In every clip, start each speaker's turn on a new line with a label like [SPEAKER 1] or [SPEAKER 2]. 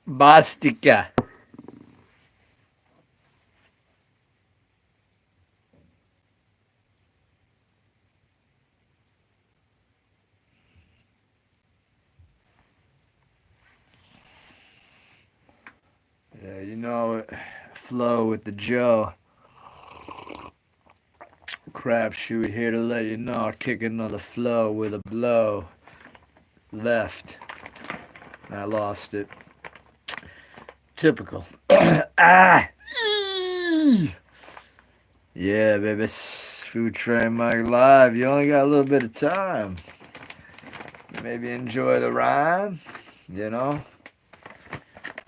[SPEAKER 1] Bastica. Yeah, you know it. Flow with the Joe. Crapshoot here to let you know. I kick another flow with a blow. Left. I lost it. Typical. Ah! Yeah, baby. Food Train Mike Live. You only got a little bit of time. Maybe enjoy the rhyme. You know?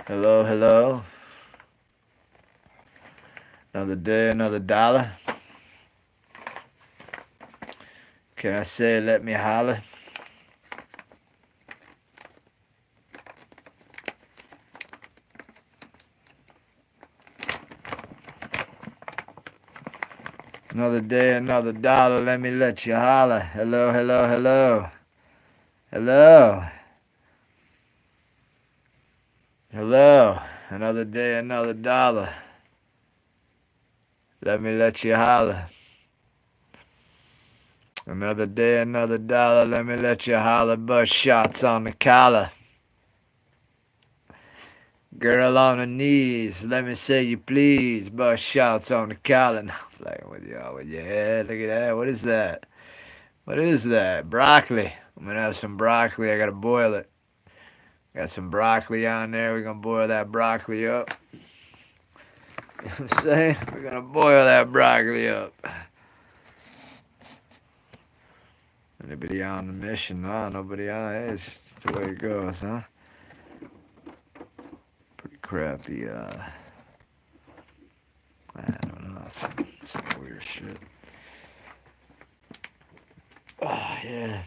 [SPEAKER 1] Hello, hello. Another day, another dollar. Can I say let me holler? Another day, another dollar. Let me let you holler. Hello, hello, hello. Hello. Hello. Another day, another dollar. Let me let you holler. Another day, another dollar. Let me let you holler. Bust shots on the collar. Girl on her knees. Let me say you please. Bust shots on the collar. Now I'm playing with y'all with your head. Look at that. What is that? What is that? Broccoli. I'm gonna have some broccoli. I gotta boil it. Got some broccoli on there. We're gonna boil that broccoli up. You know what I'm saying? We're gonna boil that broccoli up. Anybody on the mission? No, nobody on. Hey, it's the way it goes, huh? Pretty crappy, I don't know. Some weird shit. Oh, yeah.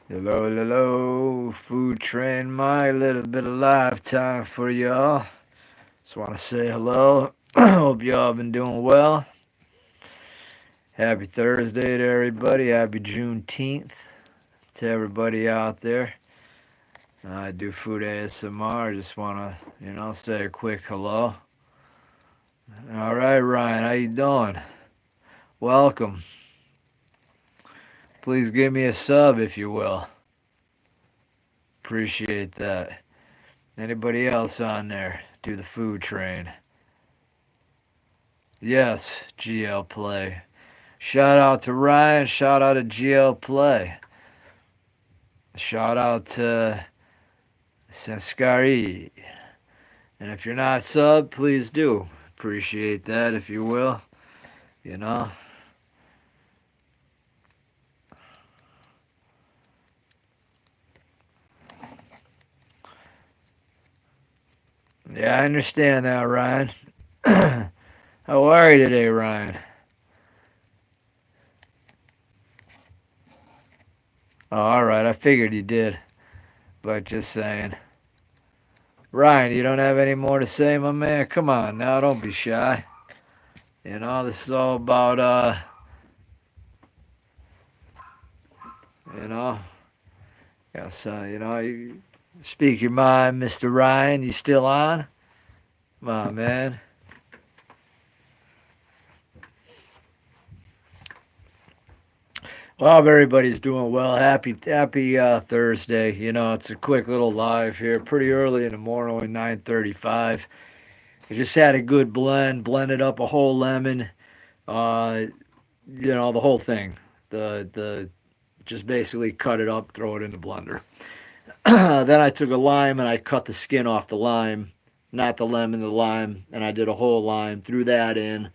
[SPEAKER 1] Hello, hello. Food Train My little bit of lifetime for y'all. Just want to say hello. Hope y'all been doing well. Happy Thursday to everybody. Happy Juneteenth to everybody out there. I do food ASMR. Just want to, say a quick hello. All right, Ryan, how you doing? Welcome. Please give me a sub if you will. Appreciate that. Anybody else on there? Do the food train. Yes, GL Play. Shout out to Ryan. Shout out to GL Play. Shout out to Senskari. And if you're not sub, please do. Appreciate that if you will. You know. Yeah, I understand that, Ryan. How are you today, Ryan? Oh, all right. I figured you did, but just saying. Ryan, you don't have any more to say, my man? Come on now, don't be shy. This is all about you know, yes, you speak your mind, Mr. Ryan. You still on? Come on, man. Well, everybody's doing well. Happy Thursday. It's a quick little live here, pretty early in the morning, only 9:35. I just had a good blended up a whole lemon. Uh, the whole thing. The just basically cut it up, throw it in the blender. Then I took a lime and I cut the skin off the lime, not the lemon, the lime, and I did a whole lime. Threw that in.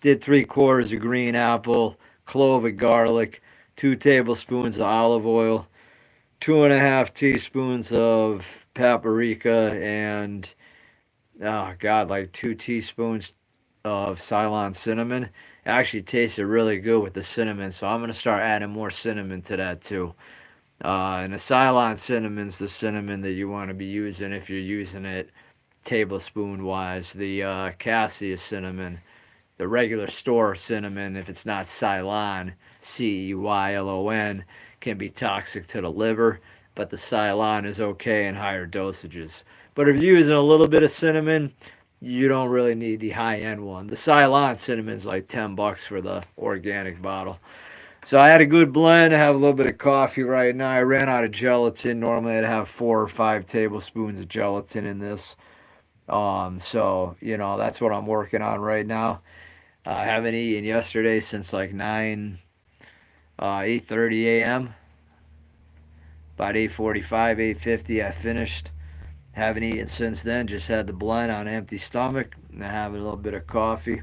[SPEAKER 1] Did 3/4 of green apple, clove of garlic, 2 tablespoons of olive oil, 2.5 teaspoons of paprika, and oh god, like 2 teaspoons of Ceylon cinnamon. It actually tasted really good with the cinnamon, so I'm gonna start adding more cinnamon to that too. And the Ceylon cinnamon's the cinnamon that you want to be using if you're using it tablespoon wise. The cassia cinnamon The regular store cinnamon, if it's not Ceylon, Ceylon, can be toxic to the liver, but the Ceylon is okay in higher dosages. But if you're using a little bit of cinnamon, you don't really need the high end one. The Ceylon cinnamon's like $10 for the organic bottle. So I had a good blend. I have a little bit of coffee right now. I ran out of gelatin. Normally I'd have 4 or 5 tablespoons of gelatin in this. So that's what I'm working on right now. I haven't eaten yesterday since like 8:30 a.m. About 8:45, 8:50 I finished. Haven't eaten since then. Just had the blend on an empty stomach. And I have a little bit of coffee.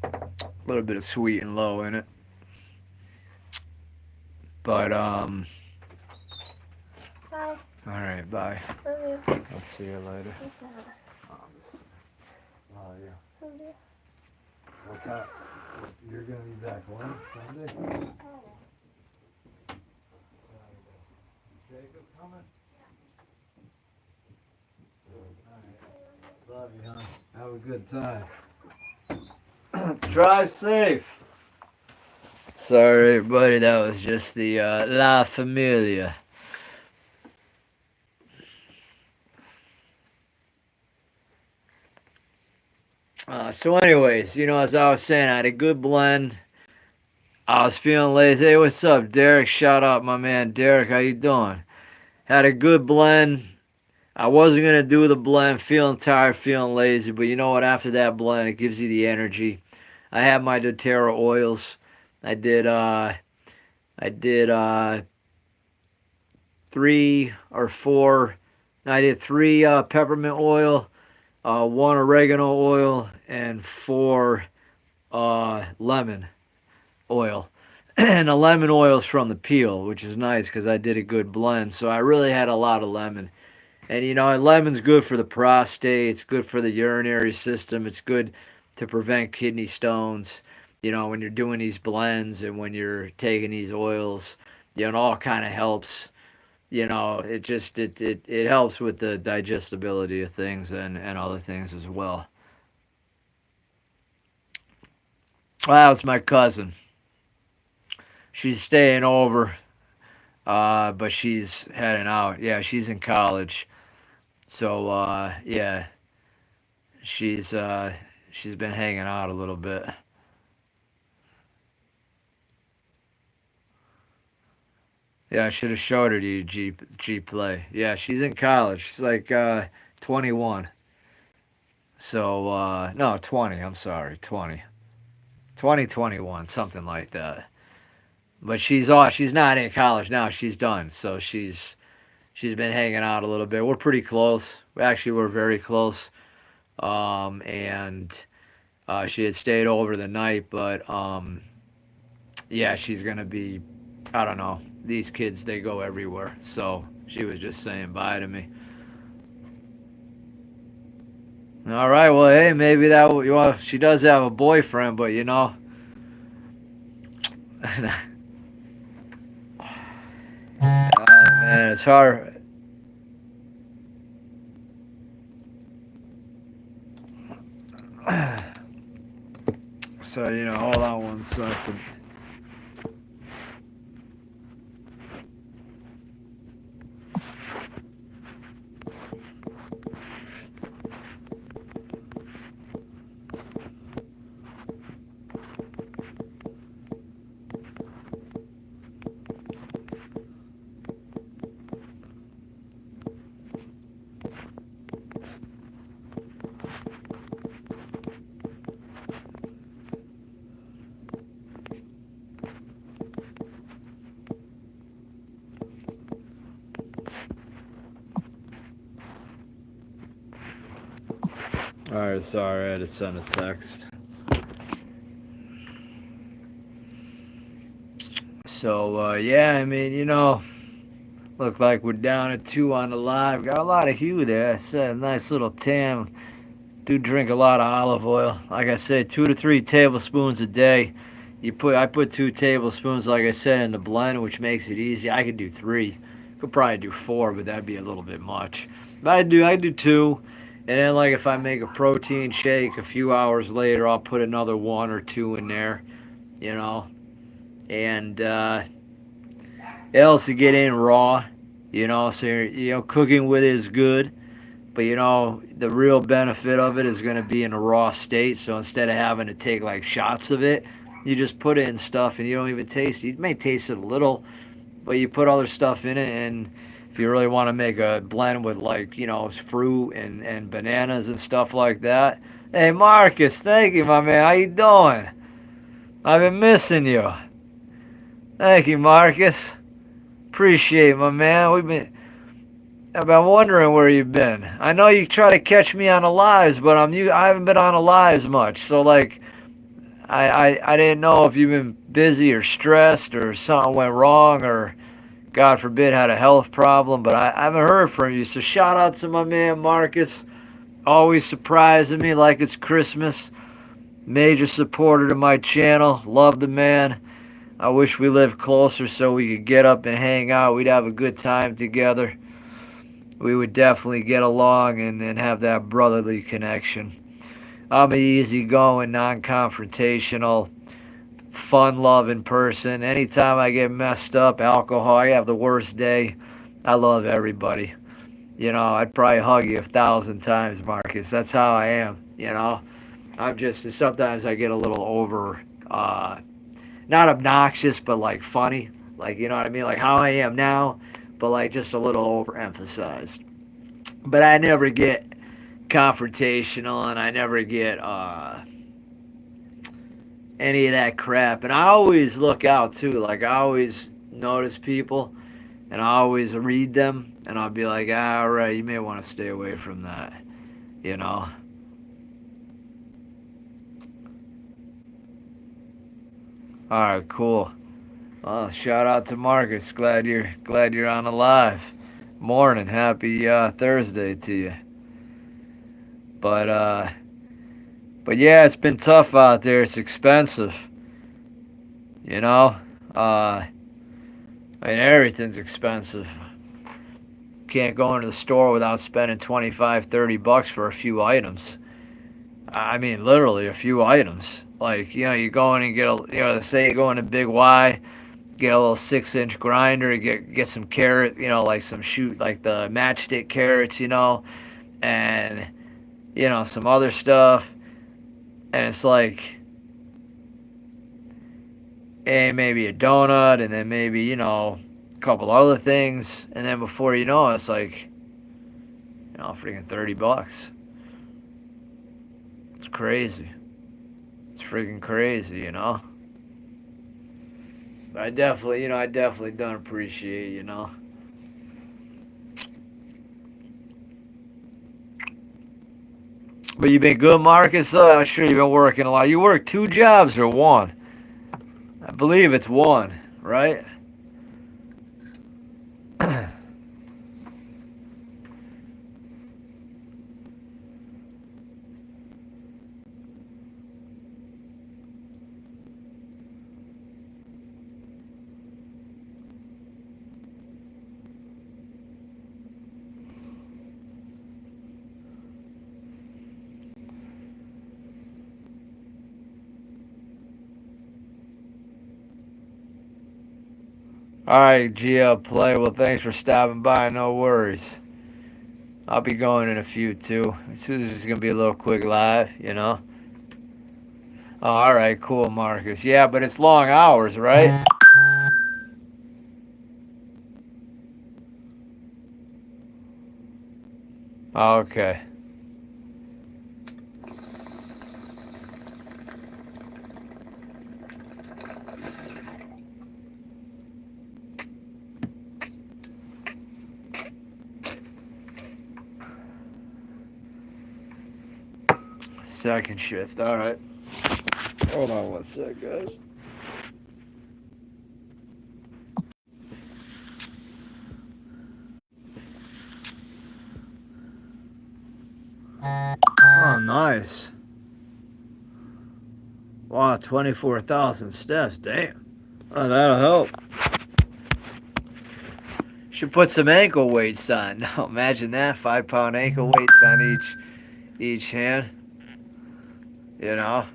[SPEAKER 1] A little bit of sweet and low in it. But
[SPEAKER 2] Bye.
[SPEAKER 1] all right, bye.
[SPEAKER 2] Love you.
[SPEAKER 1] I'll see you later.
[SPEAKER 2] Thanks, Anna.
[SPEAKER 1] Oh yeah.
[SPEAKER 2] Love you.
[SPEAKER 1] What time? You're gonna be back when? Sunday? Jacob coming? Alright. Love you, hon. Have a good time. Drive safe. Sorry, everybody. That was just the La Familia. So, anyways, as I was saying, I had a good blend. I was feeling lazy. Hey, what's up, Derek? Shout out my man Derek. How you doing? Had a good blend. I wasn't gonna do the blend. Feeling tired, feeling lazy, but you know what? After that blend, it gives you the energy. I had my doTERRA oils. I did 3 or 4. I did 3 peppermint oil, 1 oregano oil, and 4 lemon oil. And the lemon oil is from the peel, which is nice because I did a good blend. So I really had a lot of lemon. And lemon's good for the prostate. It's good for the urinary system. It's good to prevent kidney stones. When you're doing these blends and when you're taking these oils, it all kind of helps. It helps with the digestibility of things and other things as well. Well, it's my cousin. She's staying over, but she's heading out. Yeah, she's in college. So yeah, she's been hanging out a little bit. Yeah, I should have showed her to you, G Play. Yeah, she's in college. She's like 21. So no, 20. I'm sorry, 20. 2021, something like that. But she's not in college now. She's done. So she's been hanging out a little bit. We're pretty close. We're very close. And she had stayed over the night, but yeah, she's gonna be. I don't know. These kids, they go everywhere. So she was just saying bye to me. All right. Well, hey, maybe she does have a boyfriend, but oh man, it's hard. So hold on one second. All right, sorry, I had to send a text. So yeah, I mean, look like we're down at 2 on the live. Got a lot of hue there. I said nice little tan. Do drink a lot of olive oil. Like I said, 2 to 3 tablespoons a day. I put 2 tablespoons, like I said, in the blend, which makes it easy. I could do 3. Could probably do 4, but that'd be a little bit much. But I do 2. And then, like, if I make a protein shake, a few hours later, I'll put another one or two in there, you know. And it helps to get in raw, you know. So, cooking with it is good. But, the real benefit of it is going to be in a raw state. So instead of having to take, like, shots of it, you just put it in stuff and you don't even taste it. You may taste it a little, but you put other stuff in it. And if you really want to make a blend with, like, fruit and bananas and stuff like that. Hey, Marcus, thank you, my man. How you doing? I've been missing you. Thank you, Marcus. Appreciate it, my man. I've been wondering where you've been. I know you try to catch me on the lives, but I haven't been on the lives much. So, like, I didn't know if you've been busy or stressed or something went wrong or, God forbid, had a health problem. But I haven't heard from you. So shout out to my man Marcus. Always surprising me like it's Christmas. Major supporter to my channel. Love the man. I wish we lived closer so we could get up and hang out. We'd have a good time together. We would definitely get along and have that brotherly connection. I'm an easygoing, non-confrontational, fun-loving person. Anytime I get messed up, alcohol, I have the worst day. I love everybody. I'd probably hug you 1,000 times, Marcus. That's how I am. I'm just, sometimes I get a little over, not obnoxious, but like funny. Like, you know what I mean? Like how I am now, but like just a little overemphasized. But I never get confrontational and I never get any of that crap. And I always look out too. Like I always notice people and I always read them and I'll be like, all right, you may want to stay away from that, you know. All right, cool. Well, shout out to Marcus. Glad you're on the live. Morning, happy Thursday to you. But yeah, it's been tough out there. It's expensive. You know, everything's expensive. Can't go into the store without spending 25, $30 for a few items. I mean, literally a few items. Like, you go in and get say you go into Big Y, get a little 6-inch grinder, get some carrot, like some like the matchstick carrots, and, some other stuff. And it's like, maybe a donut, and then maybe, a couple other things. And then before you know it, it's like, freaking $30. It's crazy. It's freaking crazy, But I definitely don't appreciate, But you've been good, Marcus? I'm sure you've been working a lot. You work 2 jobs or 1? I believe it's 1, right? All right, GL Play. Well, thanks for stopping by. No worries. I'll be going in a few, too. As soon as it's going to be a little quick live. Oh, all right, cool, Marcus. Yeah, but it's long hours, right? Okay. Second shift. All right. Hold on one sec, guys. Oh, nice. Wow, 24,000 steps. Damn. Oh, that'll help. Should put some ankle weights on. No, imagine that. 5-pound ankle weights on each. each hand, you know.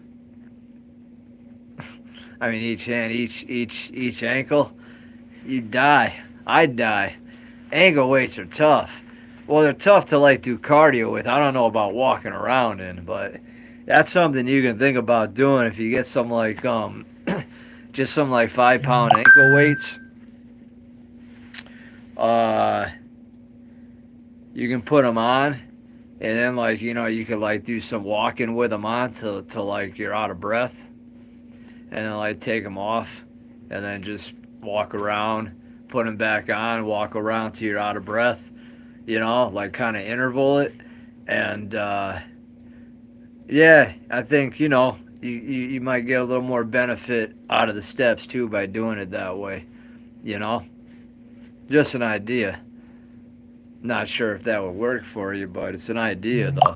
[SPEAKER 1] I mean, each hand, each ankle. You die. I'd die. Ankle weights are tough. Well, they're tough to like do cardio with. I don't know about walking around in, but that's something you can think about doing if you get some like just some like 5 pound ankle weights. Uh, you can put them on, and then like you could like do some walking with them on till like you're out of breath, and then like take them off, and then just walk around, put them back on, walk around till you're out of breath. Like kind of interval it, and yeah, I think you might get a little more benefit out of the steps too by doing it that way. You know, just an idea. Not sure if that would work for you, but it's an idea though.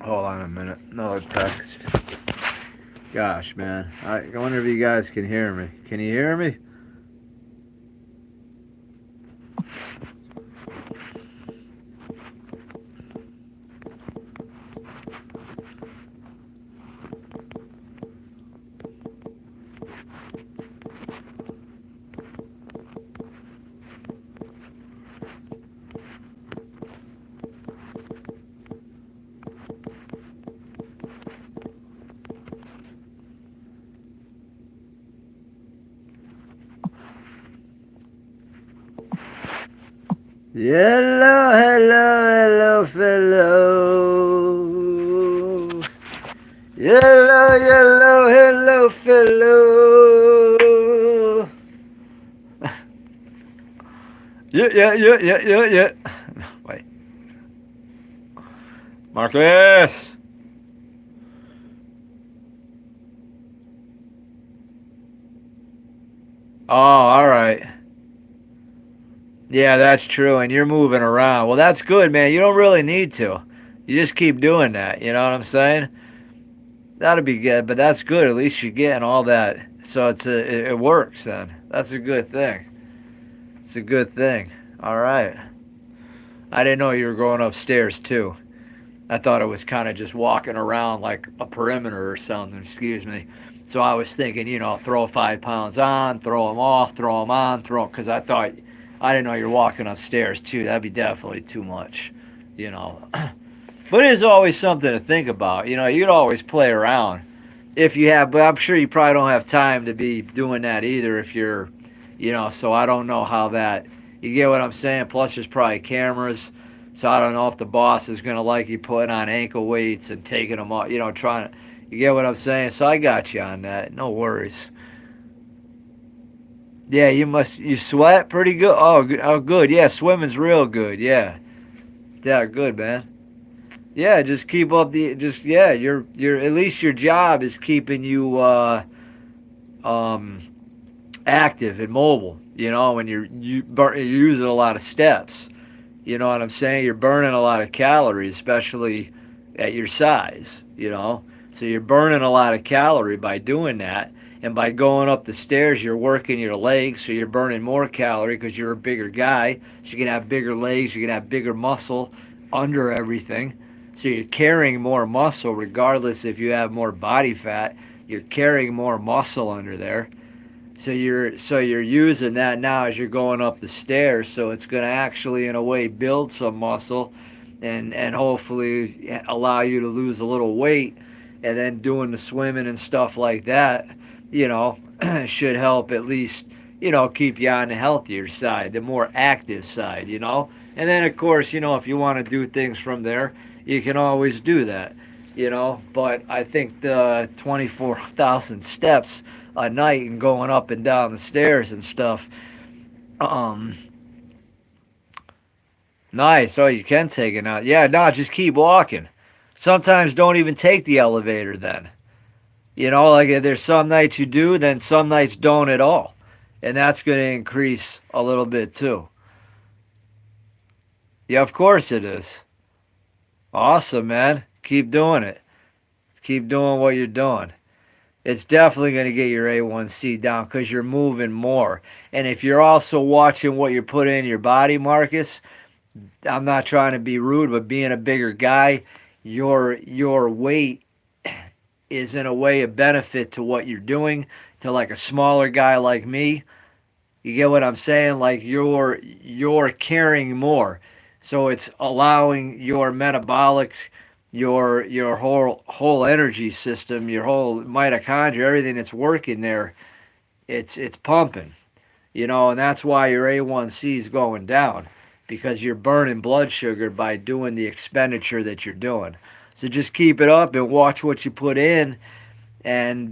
[SPEAKER 1] Hold on a minute. Another text. Gosh, man. I wonder if you guys can hear me. Can you hear me? Hello, hello, hello, fellow. Hello, hello, hello, fellow. Yeah. Wait. Marcus. Oh, all right. Yeah, that's true. And you're moving around. Well, that's good, man. You don't really need to. You just keep doing that. You know what I'm saying? That'll be good. But that's good. At least you're getting all that. So it works then. That's a good thing. It's a good thing. All right. I didn't know you were going upstairs too. I thought it was kind of just walking around like a perimeter or something. Excuse me. So I was thinking, throw 5 pounds on, throw them off, throw them on, because I didn't know you're walking upstairs too. That'd be definitely too much, you know. But it is always something to think about. You could always play around if you have, but I'm sure you probably don't have time to be doing that either if you're, so I don't know how that, you get what I'm saying? Plus, there's probably cameras. So I don't know if the boss is going to like you putting on ankle weights and taking them off, trying to, you get what I'm saying? So I got you on that. No worries. Yeah, you sweat pretty good. Oh, good. Yeah, swimming's real good. Yeah. Yeah, good, man. Yeah, just keep up yeah, you're, at least your job is keeping you, um, active and mobile, when you're using a lot of steps. You know what I'm saying? You're burning a lot of calories, especially at your size, So you're burning a lot of calorie by doing that. And by going up the stairs, you're working your legs, so you're burning more calorie because you're a bigger guy. So you can have bigger legs, you can have bigger muscle under everything. So you're carrying more muscle regardless if you have more body fat. You're carrying more muscle under there. So you're using that now as you're going up the stairs. So it's going to actually, in a way, build some muscle, and hopefully allow you to lose a little weight. And then doing the swimming and stuff like that, you know, should help at least, keep you on the healthier side, the more active side, And then of course, if you want to do things from there, you can always do that, But I think the 24,000 steps a night and going up and down the stairs and stuff. Um, Nice. Oh, you can take it out. Yeah, no, just keep walking. Sometimes don't even take the elevator then. Like if there's some nights you do, then some nights don't at all. And that's going to increase a little bit too. Yeah, of course it is. Awesome, man. Keep doing it. Keep doing what you're doing. It's definitely going to get your A1C down because you're moving more. And if you're also watching what you put in your body, Marcus, I'm not trying to be rude, but being a bigger guy, your weight is in a way a benefit to what you're doing to like a smaller guy like me. You get what I'm saying? Like you're carrying more. So it's allowing your metabolic your whole energy system, your whole mitochondria, everything that's working there, it's pumping. And that's why your A1C is going down because you're burning blood sugar by doing the expenditure that you're doing. So just keep it up and watch what you put in, and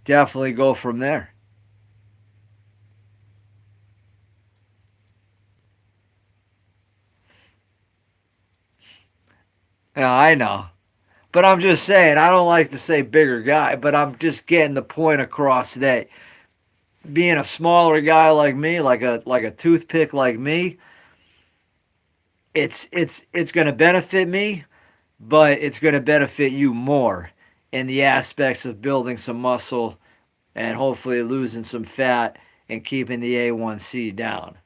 [SPEAKER 1] definitely go from there. Yeah, I know. But I'm just saying, I don't like to say bigger guy, but I'm just getting the point across that being a smaller guy like me, like a toothpick like me, it's going to benefit me, but it's going to benefit you more in the aspects of building some muscle and hopefully losing some fat and keeping the A1C down.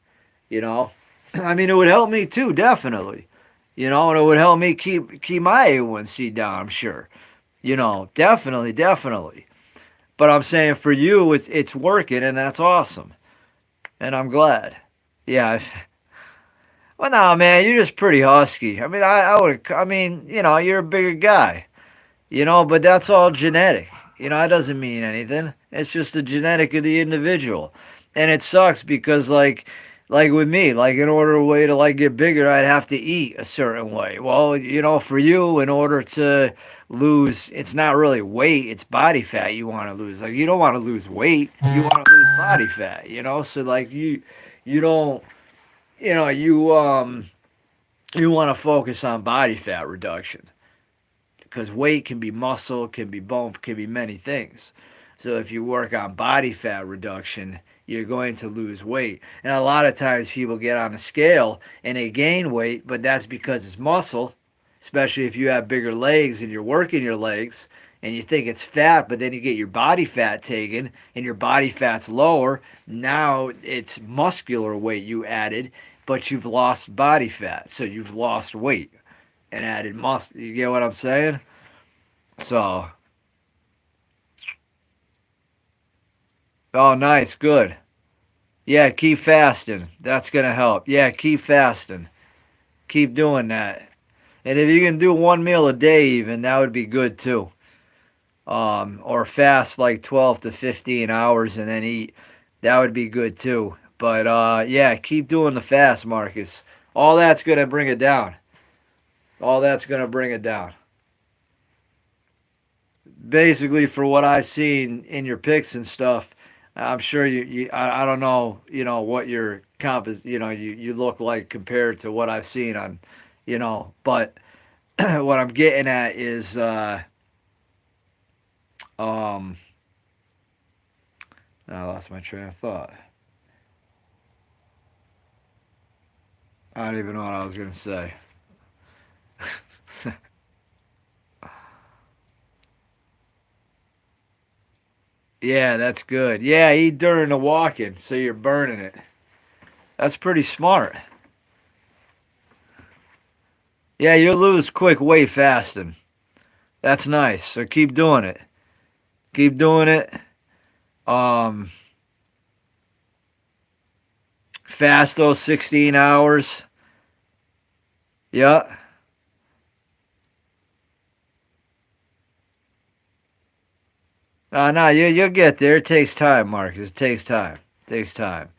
[SPEAKER 1] You know, I mean, it would help me too, definitely. And it would help me keep my A1C down. I'm sure. Definitely, definitely. But I'm saying for you, it's working, and that's awesome, and I'm glad. Yeah. Well, no, man, you're just pretty husky. I mean, I would. I mean, you're a bigger guy. But that's all genetic. That doesn't mean anything. It's just the genetic of the individual. And it sucks because like with me, like in order way to like get bigger, I'd have to eat a certain way. Well, for you, in order to lose, it's not really weight, it's body fat you want to lose. Like you don't want to lose weight, you want to lose body fat. So like you don't, you want to focus on body fat reduction because weight can be muscle, can be bone, can be many things. So if you work on body fat reduction, you're going to lose weight. And a lot of times people get on a scale and they gain weight, but that's because it's muscle, especially if you have bigger legs and you're working your legs and you think it's fat, but then you get your body fat taken and your body fat's lower. Now it's muscular weight you added, but you've lost body fat. So you've lost weight and added muscle. You get what I'm saying? So, oh, nice, good. Yeah, keep fasting. That's gonna help. Yeah, keep fasting. Keep doing that. And if you can do one meal a day, even that would be good too. Or fast like 12 to 15 hours and then eat. That would be good too. But yeah, keep doing the fast, Marcus. All that's gonna bring it down. All that's gonna bring it down. Basically, for what I've seen in your pics and stuff, I'm sure I don't know, what your comp is, you look like compared to what I've seen on, but what I'm getting at is, um, I lost my train of thought. I don't even know what I was gonna say. Yeah, that's good. Yeah, eat during the walking, so you're burning it. That's pretty smart. Yeah, you'll lose quick weight fasting. That's nice. So keep doing it. Keep doing it. Um, Fast those 16 hours. Yeah. No, you'll get there. It takes time, Marcus. It takes time. It takes time.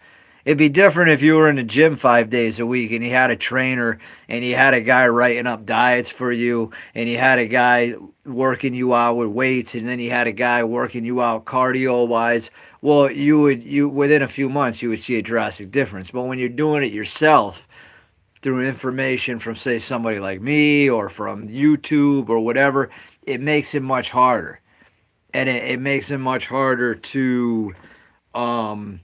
[SPEAKER 1] It'd be different if you were in the gym 5 days a week and you had a trainer and you had a guy writing up diets for you and you had a guy working you out with weights and then you had a guy working you out cardio wise. Well, you within a few months you would see a drastic difference. But when you're doing it yourself through information from say somebody like me or from YouTube or whatever, it makes it much harder. And it makes it much harder to um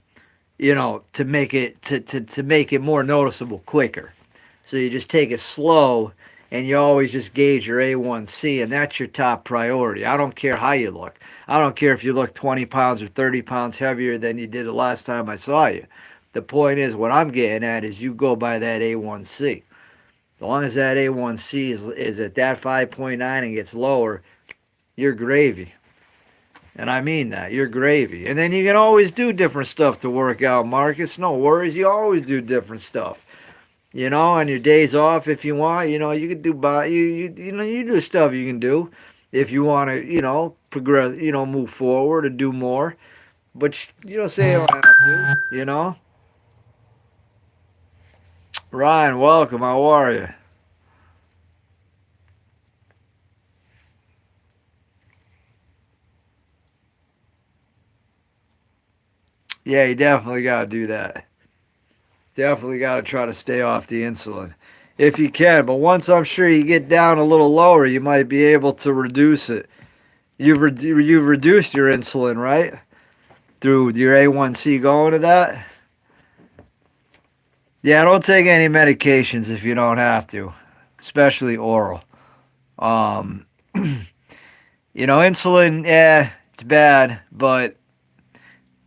[SPEAKER 1] to make it to make it more noticeable quicker. So you just take it slow and you always just gauge your A1C, and that's your top priority. I don't care how you look. I don't care if you look 20 pounds or 30 pounds heavier than you did the last time I saw you. The point is, what I'm getting at is you go by that A1C. As long as that A1C is at that 5.9 and gets lower, you're gravy. And I mean that. You're gravy. And then you can always do different stuff to work out, Marcus. No worries. You always do different stuff. On your days off, if you want, you can do you do stuff you can do if you want to, progress, move forward or do more. But you don't say you don't have to. Ryan, welcome. How are you? Yeah, you definitely got to do that. Definitely got to try to stay off the insulin if you can. But once I'm sure you get down a little lower, you might be able to reduce it. You've reduced your insulin, right? Through your A1C going to that? Yeah, don't take any medications if you don't have to, especially oral. Um, insulin, yeah, it's bad, but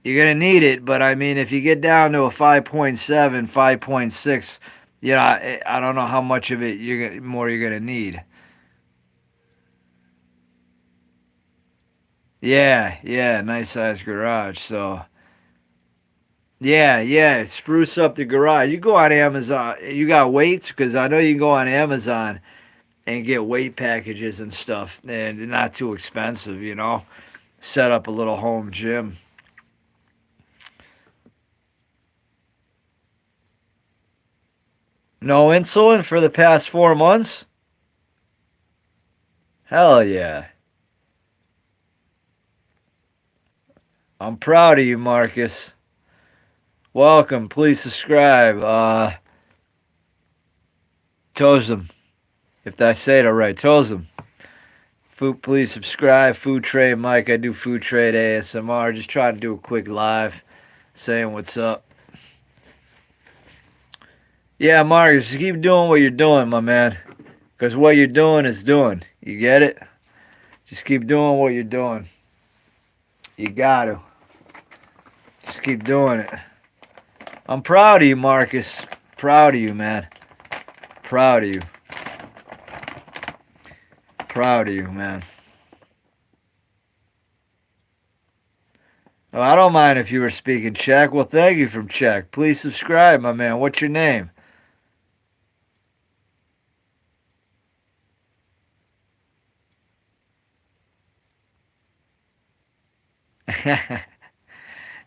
[SPEAKER 1] you're going to need it. But I mean, if you get down to a 5.7, 5.6, I don't know how much of it more you're going to need. Yeah, yeah, nice size garage. So, yeah, spruce up the garage. You go on Amazon. You got weights? Because I know you can go on Amazon and get weight packages and stuff, and they're not too expensive. Set up a little home gym. No insulin for the past 4 months? Hell yeah. I'm proud of you, Marcus. Welcome. Please subscribe. Tozum. If I say it right, Tozum. Please subscribe. Food Trade Mike. I do Food Trade ASMR. Just trying to do a quick live saying what's up. Yeah, Marcus, just keep doing what you're doing, my man. Because what you're doing is doing. You get it? Just keep doing what you're doing. You got to. Just keep doing it. I'm proud of you, Marcus. Proud of you, man. Proud of you. Proud of you, man. Oh, I don't mind if you were speaking Czech. Well, thank you from Czech. Please subscribe, my man. What's your name?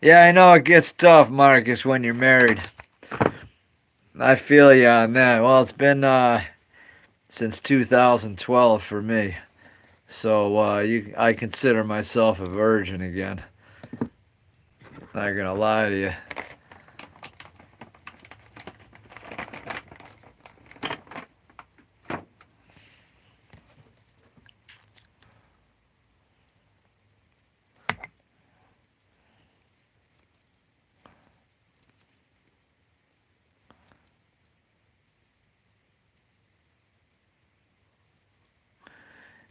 [SPEAKER 1] Yeah, I know it gets tough, Marcus, when you're married. I feel you on that. Well, it's been since 2012 for me. So I consider myself a virgin again. Not gonna lie to you.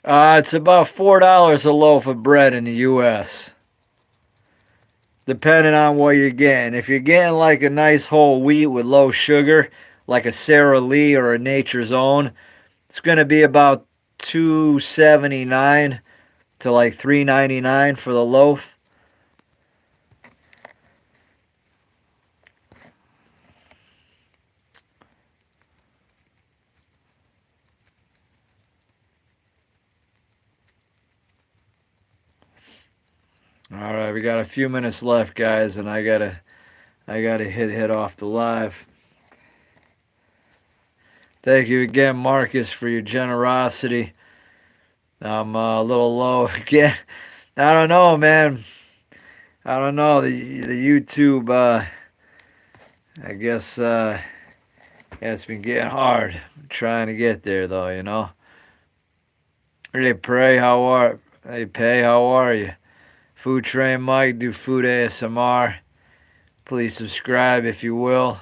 [SPEAKER 1] It's about $4 a loaf of bread in the U.S. Depending on what you're getting. If you're getting like a nice whole wheat with low sugar, like a Sara Lee or a Nature's Own, it's gonna be about $2.79 to like $3.99 for the loaf. All right, we got a few minutes left, guys, and I gotta hit off the live. Thank you again, Marcus, for your generosity. I'm a little low again. I don't know, man. I don't know the YouTube. I guess yeah, it's been getting hard. I'm trying to get there though. Hey, Pray, how are? Hey, Pay, how are you? Food Train Mike, do food ASMR. Please subscribe if you will.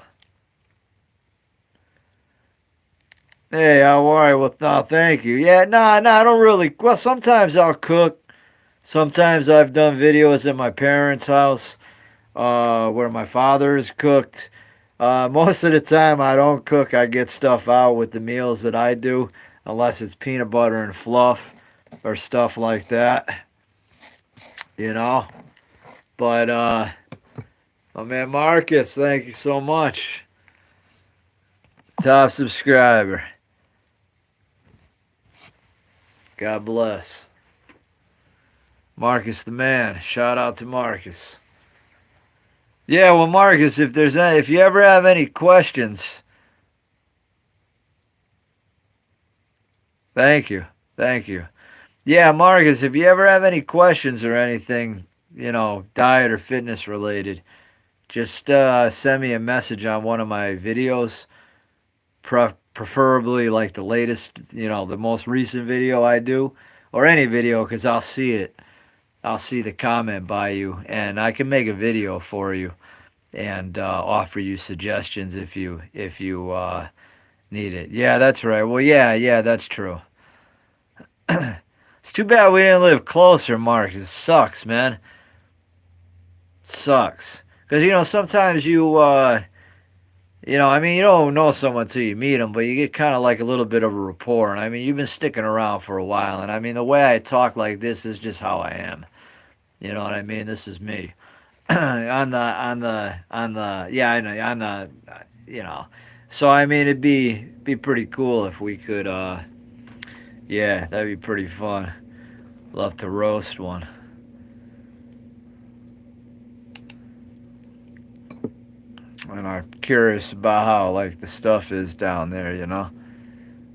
[SPEAKER 1] Hey, how are you? Well, no, thank you. Yeah, nah, I don't really. Well, sometimes I'll cook. Sometimes I've done videos at my parents' house, where my father has cooked. Most of the time, I don't cook. I get stuff out with the meals that I do, unless it's peanut butter and fluff or stuff like that, you know. But, my man Marcus, thank you so much. Top subscriber. God bless. Marcus the man. Shout out to Marcus. Yeah, well, Marcus, if you ever have any questions, thank you, thank you. Yeah, Marcus, if you ever have any questions or anything, diet or fitness related, just send me a message on one of my videos, preferably like the latest, the most recent video I do, or any video, because I'll see it. I'll see the comment by you, and I can make a video for you and offer you suggestions if you need it. Yeah, that's right. Well, yeah, that's true. It's too bad we didn't live closer, Mark. It sucks, man. Sucks. Because, sometimes I mean, you don't know someone till you meet them, but you get kind of like a little bit of a rapport. And I mean, you've been sticking around for a while. And I mean, the way I talk like this is just how I am. You know what I mean? This is me. Yeah, I know, So, I mean, it'd be pretty cool if we could, yeah, that'd be pretty fun. Love to roast one. And I'm curious about how like the stuff is down there.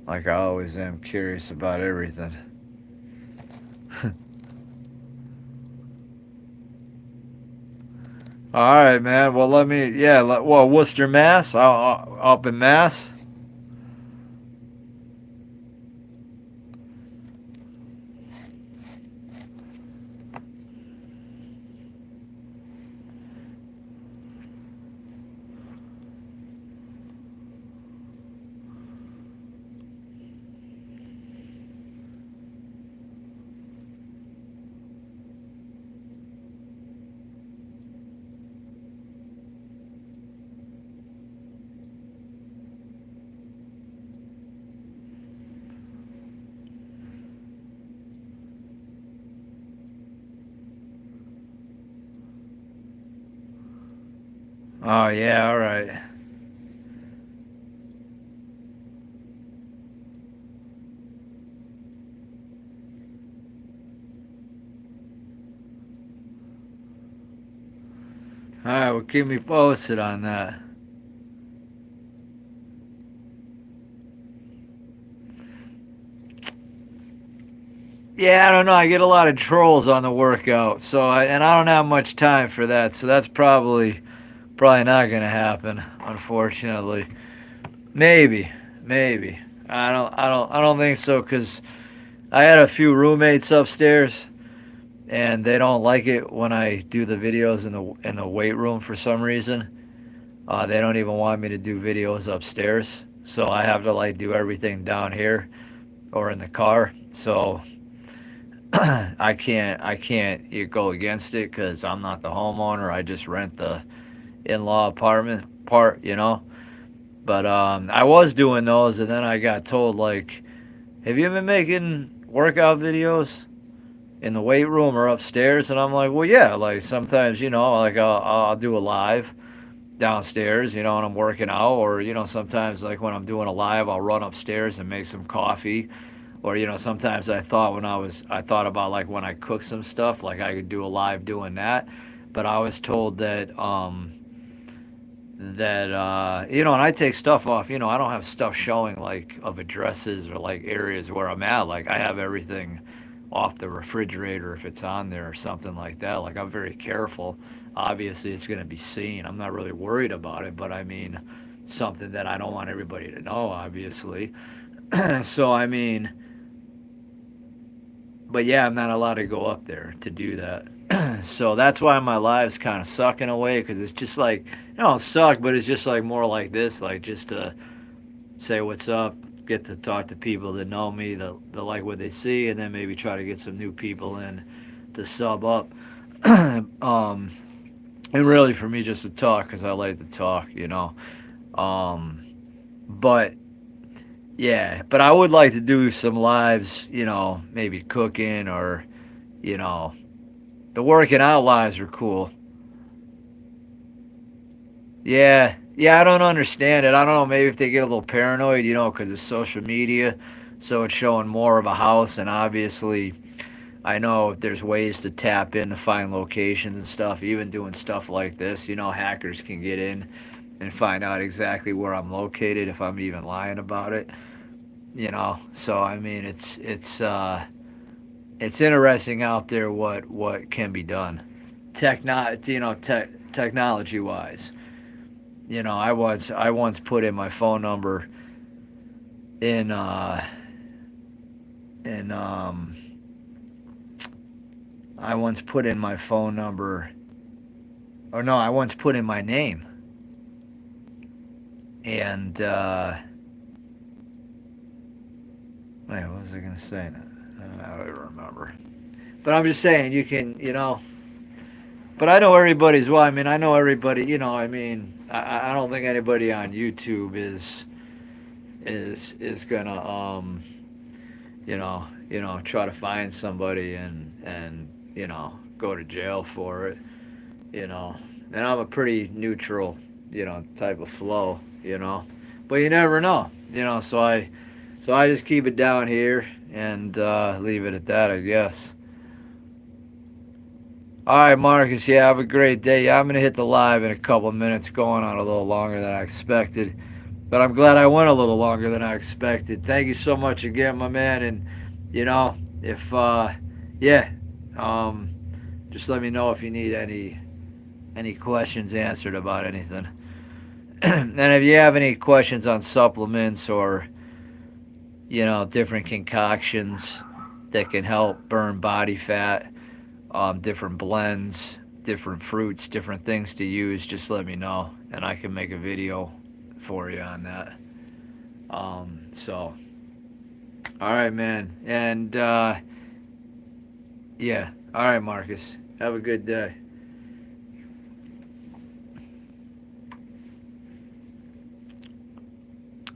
[SPEAKER 1] Like I always am curious about everything. All right, man. Well, well, Worcester, Mass. Up in Mass. Oh yeah, all right. All right, well, keep me posted on that. Yeah, I don't know. I get a lot of trolls on the workout, and I don't have much time for that. So that's probably not gonna happen, unfortunately. Maybe, maybe. I don't think so, cause I had a few roommates upstairs, and they don't like it when I do the videos in the weight room for some reason. They don't even want me to do videos upstairs, so I have to like do everything down here or in the car. So I can't go against it because I'm not the homeowner. I just rent the in-law apartment part. But I was doing those, and then I got told like, "Have you been making workout videos in the weight room or upstairs?" And I'm like, "Well, yeah. Like sometimes, like I'll do a live downstairs, when I'm working out, or sometimes like when I'm doing a live, I'll run upstairs and make some coffee." Or sometimes I thought about like when I cook some stuff, like I could do a live doing that, but I was told that and I take stuff off. I don't have stuff showing like of addresses or like areas where I'm at. Like I have everything off the refrigerator if it's on there or something like that. Like I'm very careful. Obviously, it's going to be seen. I'm not really worried about it, but I mean, something that I don't want everybody to know, obviously. So I mean, but yeah, I'm not allowed to go up there to do that. So that's why my lives kind of suck in a way, because it's just like, suck, but it's just like more like this, like just to say what's up, get to talk to people that know me, that like what they see, and then maybe try to get some new people in to sub up. um, and really for me just to talk because I like to talk, you know. Um, but yeah, but I would like to do some lives, you know, maybe cooking or, you know, the working out lives are cool. Yeah, yeah, I don't understand it. I don't know, maybe if they get a little paranoid, you know, because it's social media, so it's showing more of a house, and obviously, I know there's ways to tap in to find locations and stuff. Even doing stuff like this, you know, hackers can get in and find out exactly where I'm located if I'm even lying about it. You know, so I mean, it's interesting out there what can be done, technology wise. You know, I once put in my phone number in in I once put in my phone number, or no, I once put in my name, and wait, what was I gonna say now? I don't even remember. But I'm just saying, you can, you know. But I know everybody's. Well, I mean, I know everybody. You know, I mean, I don't think anybody on YouTube is gonna try to find somebody and go to jail for it. You know, and I'm a pretty neutral, type of flow. But you never know. So I just keep it down here and leave it at that, I guess. All right, Marcus. Yeah, have a great day. Yeah, I'm gonna hit the live in a couple of minutes, going on a little longer than I expected. But I'm glad I went a little longer than I expected. Thank you so much again, my man. And if yeah, um, just let me know if you need any questions answered about anything. And if you have any questions on supplements or different concoctions that can help burn body fat, different blends, different fruits, different things to use, just let me know, and I can make a video for you on that. So, all right, man. And, yeah. All right, Marcus. Have a good day.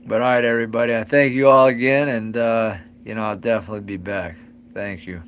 [SPEAKER 1] But, all right, everybody. I thank you all again, and, I'll definitely be back. Thank you.